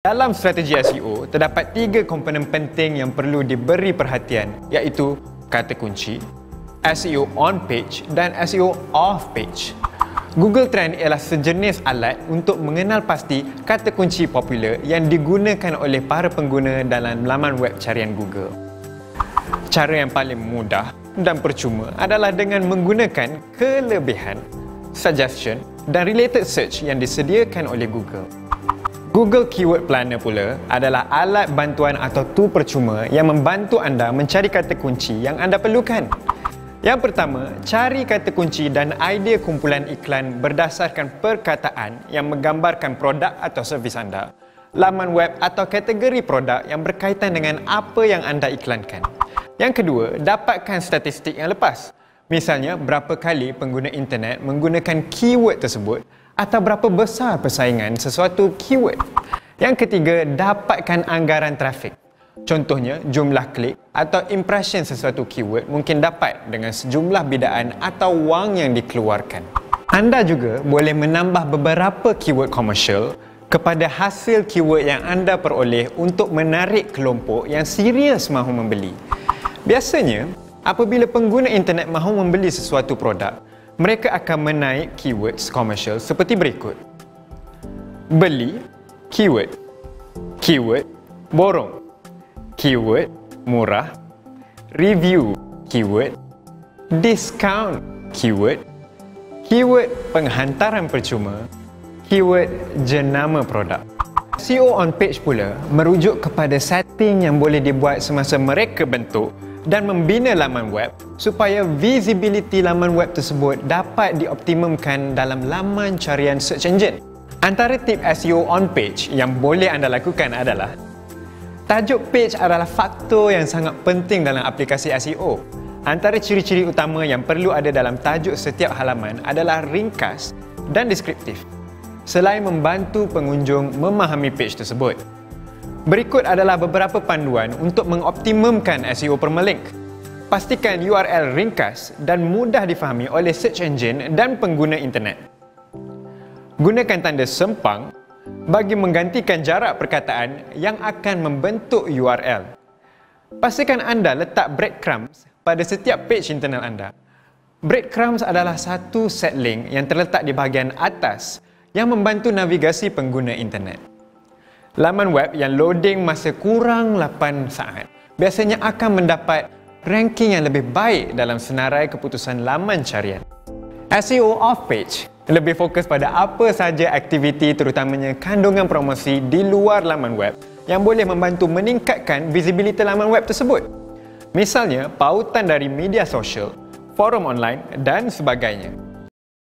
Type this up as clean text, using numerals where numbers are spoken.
Dalam strategi SEO, terdapat 3 komponen penting yang perlu diberi perhatian, iaitu kata kunci, SEO on page dan SEO off page. Google Trend ialah sejenis alat untuk mengenal pasti kata kunci popular yang digunakan oleh para pengguna dalam laman web carian Google. Cara yang paling mudah dan percuma adalah dengan menggunakan kelebihan, suggestion dan related search yang disediakan oleh Google. Google Keyword Planner pula adalah alat bantuan atau tool percuma yang membantu anda mencari kata kunci yang anda perlukan. Yang pertama, cari kata kunci dan idea kumpulan iklan berdasarkan perkataan yang menggambarkan produk atau servis anda, laman web atau kategori produk yang berkaitan dengan apa yang anda iklankan. Yang kedua, dapatkan statistik yang lepas. Misalnya, berapa kali pengguna internet menggunakan keyword tersebut atau berapa besar persaingan sesuatu keyword. Yang ketiga, dapatkan anggaran trafik. Contohnya, jumlah klik atau impression sesuatu keyword mungkin dapat dengan sejumlah bidaan atau wang yang dikeluarkan. Anda juga boleh menambah beberapa keyword komersial kepada hasil keyword yang anda peroleh untuk menarik kelompok yang serius mahu membeli. Biasanya, apabila pengguna internet mahu membeli sesuatu produk, mereka akan menaik keywords komersial seperti berikut. Beli, keyword. Keyword, borong. Keyword, murah. Review, keyword. Discount, keyword. Keyword, penghantaran percuma. Keyword, jenama produk. SEO on page pula merujuk kepada setting yang boleh dibuat semasa mereka bentuk dan membina laman web supaya visibility laman web tersebut dapat dioptimumkan dalam laman carian search engine. Antara tip SEO on page yang boleh anda lakukan adalah tajuk page adalah faktor yang sangat penting dalam aplikasi SEO. Antara ciri-ciri utama yang perlu ada dalam tajuk setiap halaman adalah ringkas dan deskriptif, selain membantu pengunjung memahami page tersebut. Berikut adalah beberapa panduan untuk mengoptimumkan SEO permalink. Pastikan URL ringkas dan mudah difahami oleh search engine dan pengguna internet. Gunakan tanda sempang bagi menggantikan jarak perkataan yang akan membentuk URL. Pastikan anda letak breadcrumbs pada setiap page internal anda. Breadcrumbs adalah satu set link yang terletak di bahagian atas yang membantu navigasi pengguna internet. Laman web yang loading masa kurang 8 saat biasanya akan mendapat ranking yang lebih baik dalam senarai keputusan laman carian. SEO off-page lebih fokus pada apa sahaja aktiviti terutamanya kandungan promosi di luar laman web yang boleh membantu meningkatkan visibility laman web tersebut. Misalnya, pautan dari media sosial, forum online dan sebagainya.